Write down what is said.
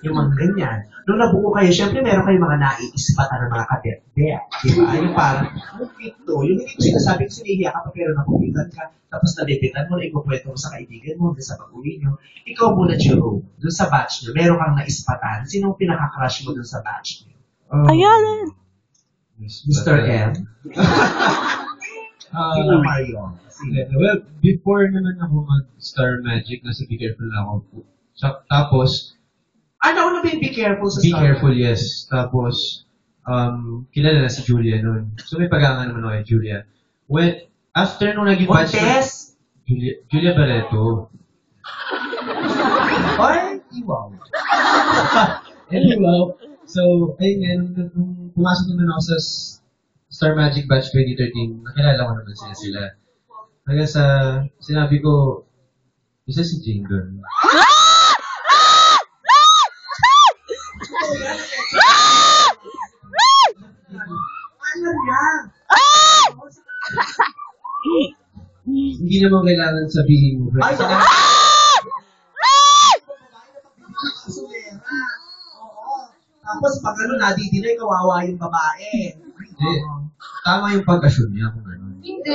Yung mga ganyan. Nung nabuo kayo, syempre meron kayong mga naiispatan ng mga kadet-det. Di ba? Yung parang, ang cute to. Yung hindi ko sinasabi ko sinihiya kapag meron na kumitan ka, tapos nabibitan mo na ikukwento mo sa kaibigan mo, sa pag-uwi nyo. Ikaw muna, Jerome, dun sa batch nyo, meron kang naispatan. Sinong pinaka-crush mo dun sa batch nyo? Ayan! Mr. M? Sino Mario? Well, before naman ako mag-Star Magic, nasa Be Careful na ako. Tapos, ano na ba yung Be Careful sa Be Star Careful, Wars? yes. Tapos, kilala na si Julia nun. So, may pag-anga naman ako kay Julia. When, after nung naging batch na... Montes? Julia Barreto. Ay, iwaw. Anyway, so, ayun nga, nung pumasok naman ako sa Star Magic Batch 2013, nakilala ko naman sila. Hanggang sa, sinabi ko, isa si Jingle. Ano yan? Hindi naman kailangan sabihin mo. Ay, Kasi Sulera. Oo. Tapos pag ano, nadidinay, kawawa yung babae. tama yung pag-assume niya kung ano. Hindi.